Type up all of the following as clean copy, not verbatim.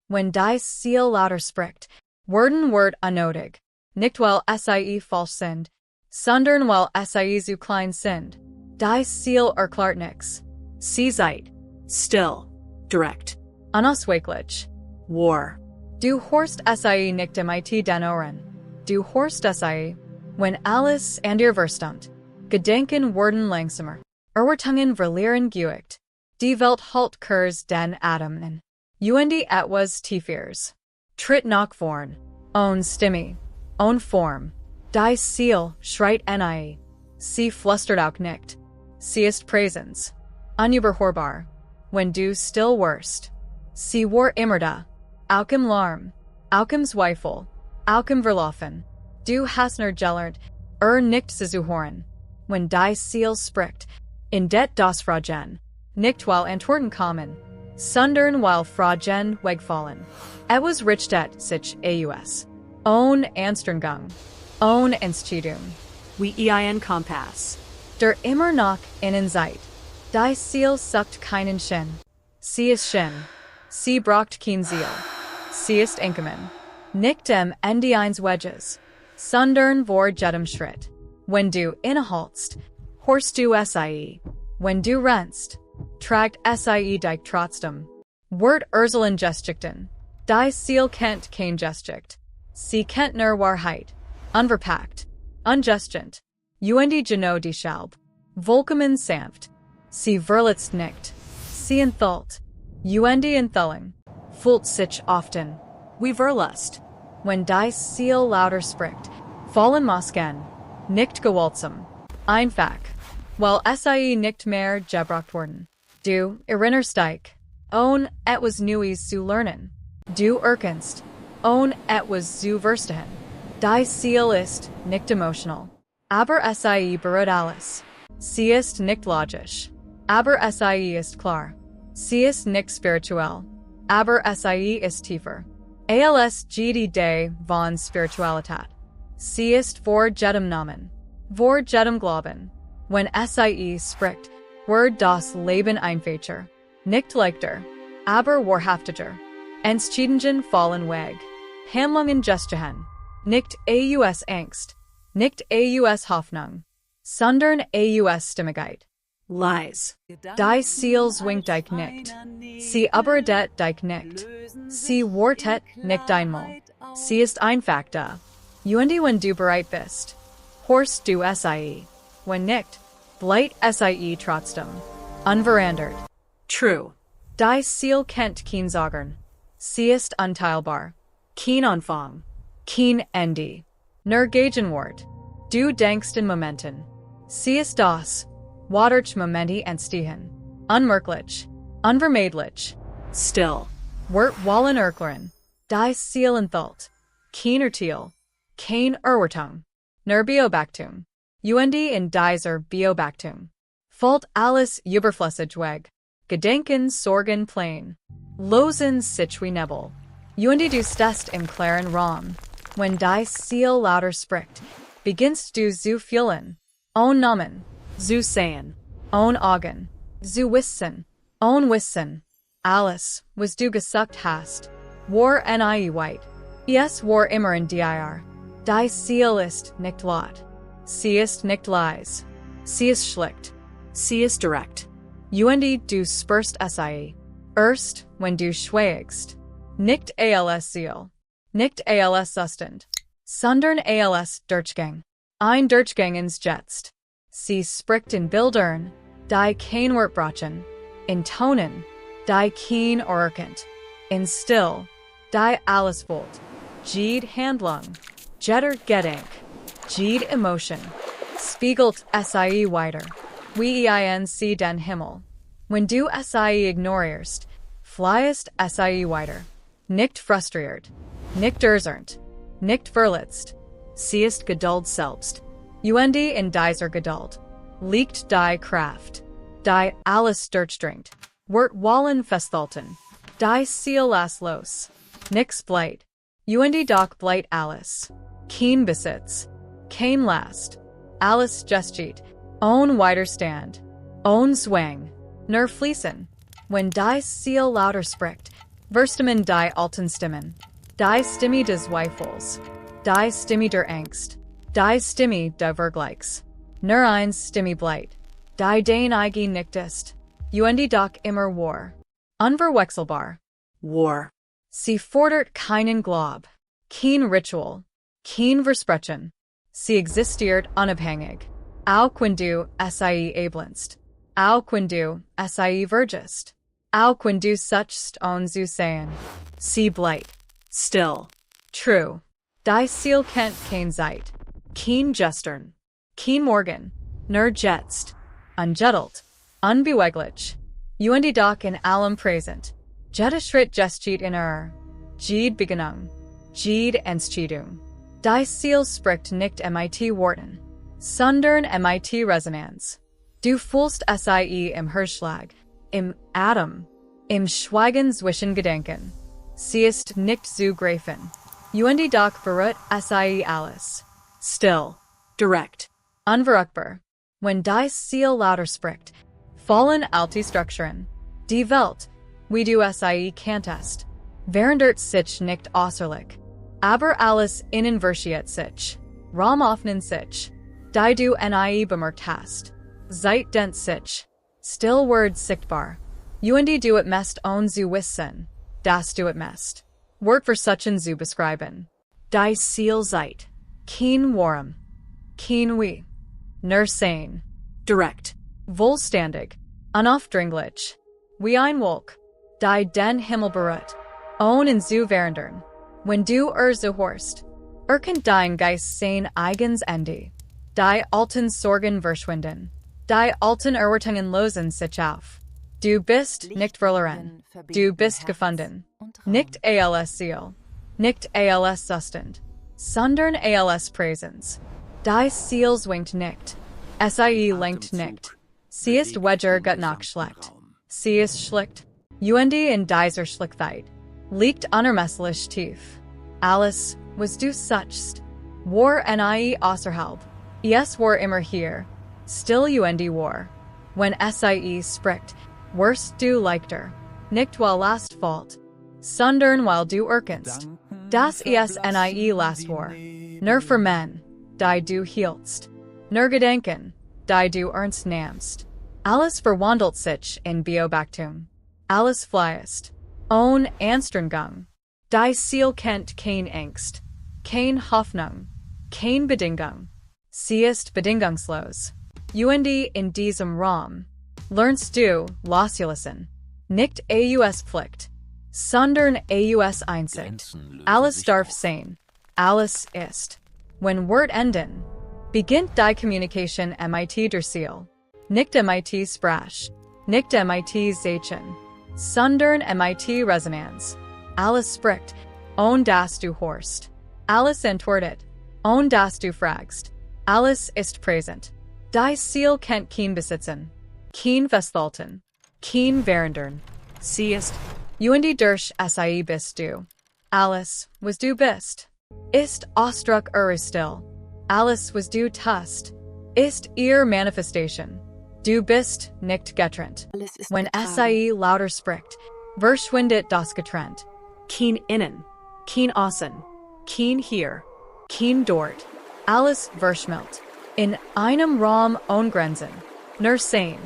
Wenn Stille lauter spricht, werden Wort unnötig. Nicht weil sie falsch sind, sondern weil sie zu klein sind. Die Seele erklärt nichts. Sie seid still, direkt, Unausweichlich. war. Du hörst sie nicht mit den Ohren. Du hörst sie, wenn alles an dir Verstand. Gedanken werden langsamer. Erwartungen verlieren geübt. Die Welt halt kurz den Atemen. Und etwas tiefers. Tritt nach vorn. Ohne Stimme. Ohne Form. Die Seele schreit nie. Sie flüstert auch nicht. Sie ist Präsenz. Unüberhörbar. Wenn du still wirst. Sie war immer da. Auch im Lärm. Auch im Zweifel. Auch im Verlaufen. Du hast nur gelernt, nicht zu hören. Wenn die Seele spricht, in das Fragen. Nicht weil Antworten kommen, sondern weil Fragen wegfallen. Etwas richtet sich aus. Ohne Anstrengung. Ohne Entscheidung. Wie ein Kompass. Der immer noch innen seid. Die Seele sucht keinen Sinn. Sie ist Sinn. Sie braucht kein Ziel. Sie ist Enkemen. Nicht dem Ende eines Weges, sondern vor jedem Schritt. Wenn du innehaltst, hörst du sie. Wenn du rennst, tragt sie dich trotzdem. Wort Urselen Gestichten. Die Seele kennt kein Gesticht. Sie kennt nur Wahrheit. Unverpackt. Ungestioned. Und genau die Schalb. Vollkommen sanft. Sie verletzt nicht. Sie enthält. Und Enthüllung. Fühlt sich often. Wie verlust. Wenn die Seele lauter spricht, fallen Masken. Nicht gewaltsam. Einfach. Weil sie nicht mehr gebraucht worden. Du erinnerst dich. Ohne etwas Neues zu lernen. Du erkennst. Ohne etwas zu verstehen. Die Seele ist nicht emotional. Aber sie berührt alles. Sie ist nicht logisch. Aber sie ist klar. Sie ist nicht spirituell. Aber sie ist tiefer. Als GD von Spiritualität. Sie ist vor jedem Namen. Vor jedem Glauben. Wenn sie spricht, wird das Leben einfacher. Nicht leichter. Aber wahrhaftiger. Entscheidungen fallen weg. Handlungen gestehen. Nicht aus Angst. Nicht aus Hoffnung. Sondern aus Stimmigkeit. Lies. Die Seele zwingt dich nicht. Sie überredet dich nicht. Sie wartet nicht einmal. Sie ist einfach da. Und wenn du bereit bist, hörst du sie. Wenn nicht, bleibt sie trotzdem. Unverändert. True. Die Seele kennt kein Sagen. Sie ist unteilbar. Kein Anfang. Kein Ende. Nur Gegenwart. Du denkst in Momenten. Sie ist das. Watert Momenti entstehen. Unmerklich. Unvermeidlich. Still. Wort wallen erklären. Die Seele enthält. Kein Urteil. Kein Erwartung. Nur Beobachtung. Und in dieser Beobachtung. Fällt alles überflüssig weg. Gedanken sorgen plain. Losen sich wie Nebel. Und du stehst im klaren Raum. Wenn die Seele lauter spricht, beginnst du zu fühlen. Ohne Namen. Zu sehen. Ohne Augen. Zu wissen. Ohne Wissen. Alles, was du gesucht hast, war nie weit. Es war immer in dir. Die Seele ist nicht laut. Sie ist nicht leise. Sie ist schlicht. Sie ist direkt. Und du spürst sie. Erst, wenn du schweigst. Nicht als Seele. Nicht als Zustand. Sondern als Durchgang. Ein Durchgang ins Jetzt. Sie spricht in Bildern, die kein Wort brauchen. In Tonen, die kein erkennt. In Still, die alles fühlt. Jede Handlung. Jeder Gedank. Jede Emotion. Spiegelt sie weiter. Wie den Himmel. Wenn du sie ignorierst, fliehst sie weiter. Nicht frustriert. Nicht erzürnt. Nicht verletzt. Sie ist Geduld selbst. Und in dieser Geduld liegt die Kraft, die alles durchdringt. Wird Wallen festhalten. Die Seele lässt los. Nix bleibt. Und doch bleibt alles. Kein Besitz. Kein Last. Alles geschieht. Ohne Widerstand. Ohne Zwang. Nur fließen. Wenn die Seele lauter spricht, Verstimmen die alten Stimmen. Die Stimme des Zweifels. Die Stimme der Angst. Die Stimme der Vergleichs. Nur eins Stimme bleibt. Die den Ige nicht ist. Und doch immer war. Unverwechselbar. War. Sie fordert keinen Glaub. Kein Ritual. Kein Versprechen. Sie existiert unabhängig. Auch wenn du sie ablehnst. Auch wenn du sie vergisst. Auch wenn du suchst zu sein. Sie bleibt. Still. True. Die Seele kennt kein Zeit. Kein Gestern. Kein Morgen. Nur Jetzt. Ungettelt. Unbeweglich. Und doch in allem Präsent. Jeder Schritt geschieht in Jede Beginnung. Jede Entscheidung. Die Seele spricht nicht mit Worten. Sondern mit Resonanz. Du fühlst sie im Herzschlag. Im Atem. Im Schweigen zwischen Gedanken. Sie ist nicht zu greifen. Und doch berührt sie alles. Still. Direct. Unverrückbar. Wenn die Seele lauter spricht, fallen alte Strukturen. Die Welt, wie du sie kanntest, verändert sich nicht äußerlich. Aber alles innen verschiert sich. Raum öffnen sich. Die du nie bemerkt hast. Zeit dehnt sich. Still wird sichtbar. Und du it mest zu wissen, dass du it mest. Wort versuchen zu beschreiben. Die Seele Zeit. Kein Warum. Kein Wie. Nur sein. Direct. Vollständig. Unaufdringlich. Wie ein Wolk. Die den Himmel berührt. Und zu verändern. Wenn du zuhörst. Kann dein Geist sein eigens Ende. Die alten Sorgen verschwinden. Die alten Erwartungen lösen sich auf. Du bist nicht verloren. Du bist gefunden. Nicht als Seele. Nicht als Zustand. Sondern als Präsenz. Die Seele zwingt nicht. Sie lenkt nicht. Sie ist wedger genug schlecht. Sie ist schlicht. Und in dieser Schlichtheit liegt unermesslich tief. Alles, was du suchst, war nie außerhalb. Es war immer hier. Still und war. Wenn sie spricht, wirst du leichter. Nicht weil last fällt, sondern weil du erkennst, dass es nie last war. Nur für men, die du hieltst. Nur Gedanken, die du ernst nahmst. Alles verwandelt sich in Beobachtung. Alles fließt. Ohne Anstrengung. Die Seele kennt kein Angst. Kein Hoffnung. Kein Bedingung. Sie ist bedingungslos. Und in diesem Raum lernst du loszulassen. Nicht aus Pflicht, sondern aus Einsicht. Alles darf sein. Alles ist. Wenn Wort enden, beginnt die Communication mit der Seele. Nicht mit Sprache. Nicht mit Zeichen. Sondern mit Resonanz. Alles spricht, ohne dass du hörst. Alles antwortet, ohne dass du fragst. Alles ist präsent. Die Seele kennt kein Besitzen. Kein Festhalten. Kein Verändern. Sie ist. Und durch sie bist du. Alles, was du bist, ist Ausdruck still. Alles, was du tust, ist ihr Manifestation. Du bist nicht getrennt. Wenn sie lauter spricht, verschwindet das getrennt. Kein Innen. Kein Außen. Kein Hier. Kein Dort. Alles verschmilzt. In einem Raum ohne Grenzen. Nur sein.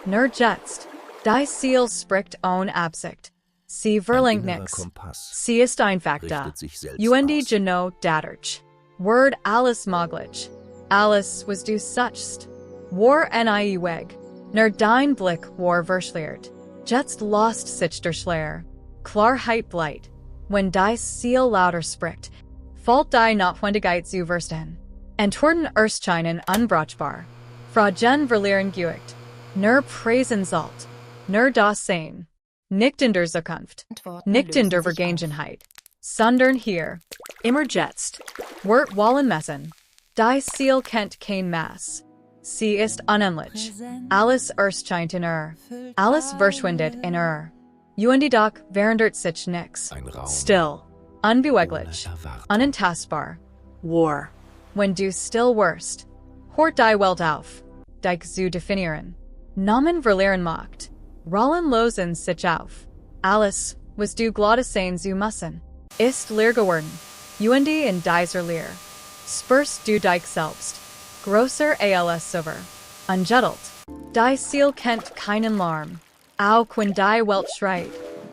Nur jetzt. Die Seele spricht ohne Absicht. Sie verlangt nichts. Sie ist einfach da. Und genau dadurch. Word alles möglich. Alles, was du suchst. War nie weg. Nur dein Blick war verschleiert. Jetzt lost sich der Schleier. Klarheit bleibt. Wenn die Seele lauter spricht, fällt die Notwendigkeit zu verstehen. Antworten erscheinen unbrauchbar. Fragen verlieren geübt. Nur Präsenz alt. Nur das Sein. Nicht in der Zukunft. Nicht in der Vergangenheit. Sondern hier. Immer jetzt. Wort wollen messen. Die Seele kennt kein Maß. Sie ist unendlich. Alles erscheint in Alles verschwindet in Und doch verändert sich nichts. Still. Unbeweglich. Unantastbar. War. Wenn du still wirst, hört die Welt auf, dich zu definieren. Namen verlieren macht. Rollen losen sich auf. Alles, was du Glottisane zu müssen, ist leer geworden, und in dieser Leer, spürst du dich selbst, grosser als silber, ungettelt, die Seele kennt keinen Lärm, auch wenn die Welt schreit,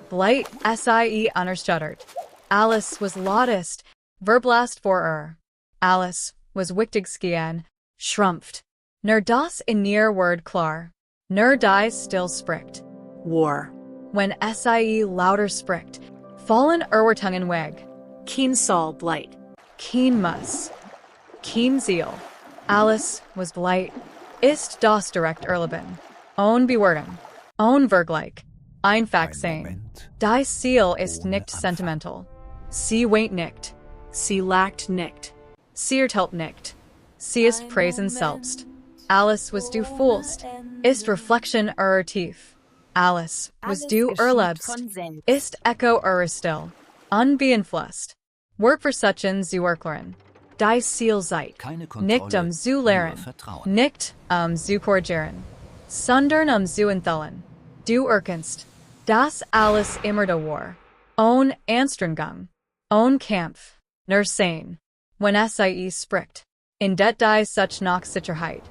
bleit sie unerschüttert, alles was lautest, verblasst vor alles was wichtig schien, schrumpft, nur das in ihr Wort klar, nur die still spricht, War. wenn sie lauter spricht, fallen Erwartungen weg, Kein Soll blight. kein Muss, kein Ziel, alles was bleit, ist das direkt Erleben, ohne Bewertung, ohne Vergleich, einfach sein, die Seele ist nicht sentimental, sie weint nicht, Sie lacked nicht. sie ertelt nicht, sie ist Präsenz selbst, alles was du fühlst, ist Reflection tief, alles was du erlebst, ist Echo still, unbeeinflusst, Workversuchen zu erklären, die Seele seid, nicht zu lehren, nicht zu korrigieren, sondern zu entthüllen, du erkennst, das alles immer da war, ohne Anstrengung, ohne Kampf, nur sein, wenn sie spricht, in det die such nach Sicherheit,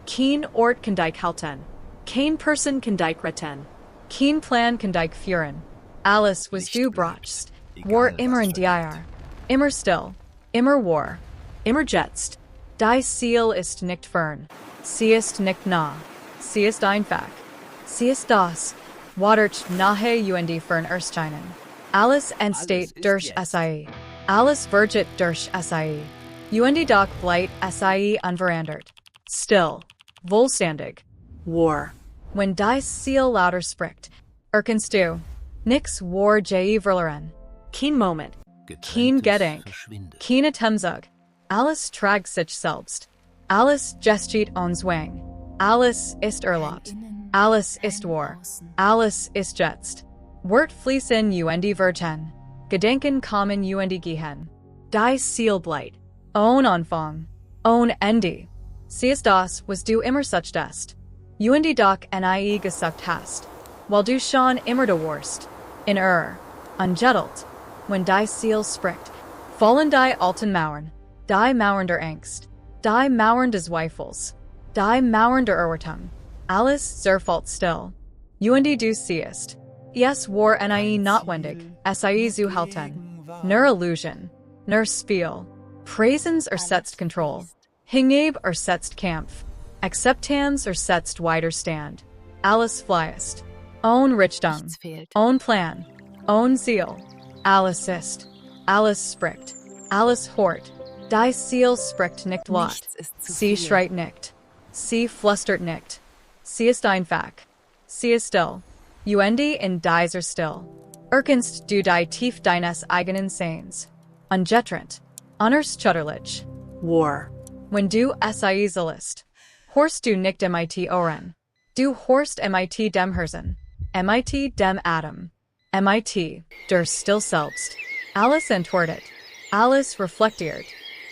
Kein Ort kann dich halten. Kein Person kann dich retten. kein Plan kann dich führen, alles was du brauchst, war immer in dir, immer still, immer war, Immer jetzt. die Seele ist nicht fern, sie ist nicht nah, sie ist einfach, sie ist das, watert nahe und fern erscheinen, alles entsteht durch sie, alles vergeht durch sie, und doch bleibt sie unverändert, still, wohlständig, War. wenn die Seele lauter spricht, erkennst du, nix war verlieren, Kein Moment. kein Gedanken, keine Temzug, alles trägt sich selbst, alles gesteht uns Wang, alles ist erlaubt, alles ist wahr, alles ist jetzt, Wort fließen und vergehen, Gedanken kommen und gehen, Die Seele blight. ohne Anfang, ohne Ende, sie ist das, was du immer suchtest, und doch nie gesucht hast, weil du schon immer da warst, in ungettelt, wenn die Seele spricht, fallen die alten Mauern, die Mauern der Angst, die Mauern des Zweifels, die Mauern der Erwartung, alles zerfällt still, und du siehst, yes war nie notwendig, sie zu halten, nur Illusion, nur Spiel, Präsenz ersetzt Kontrolle, Hingeb ersetzt Kampf, Akzeptanz ersetzt Widerstand, alles fließt, ohne Richtung, Nichts fehlt. ohne Plan, ohne Ziel, alles ist, alles spricht, alles hort, die Seele spricht nicht laut, Nichts ist zu sie viel. schreit nicht, sie flüstert nicht, sie ist einfach, sie ist still, und in dieser Still, erkennst du die tief deines eigenen Seins, ungetrennt, unerschütterlich, War. wenn du sie sollst, horst du nicht mit Ohren, du horst mit dem Herzen, mit dem Atem, mit der Still selbst, alles entwortet, alles reflektiert,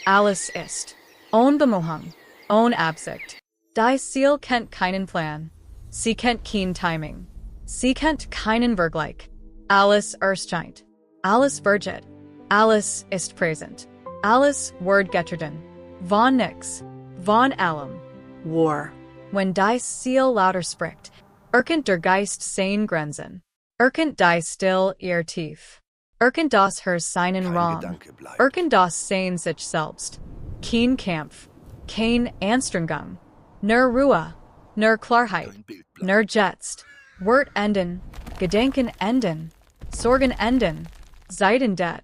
alles ist, ohne Bemohung, ohne Absicht, die Seele kennt keinen Plan, sie kennt kein Timing, sie kennt keinen Vergleich, alles erscheint, alles vergeht, alles ist präsent, alles wird getreten, von nix, von allem, War. wenn die Seele lauter spricht, erkennt der Geist seine Grenzen, erkennt die Still ihr Tief, erkennt das Herz seinen Kein Raum, Gedanke bleibt. erkennt das sein sich selbst, kein Kampf, kein Anstrengung, nur Ruhe, nur Klarheit, Kein Bild bleibt. nur Jetzt, Wort enden, Gedanken enden, Sorgen enden, Zeiten dead,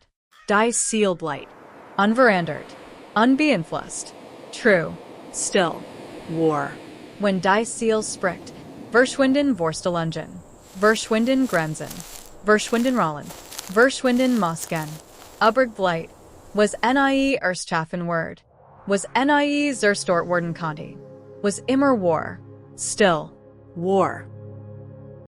Die Seele blight. unverändert, unbeeinflusst, true, Still. War. wenn die Seele spricht, verschwinden Vorstellungen, verschwinden Grenzen, verschwinden Rollen, verschwinden Masken, übrig bleibt, was nie erschaffen wird, was nie zerstört werden konnte, was immer war, still, War.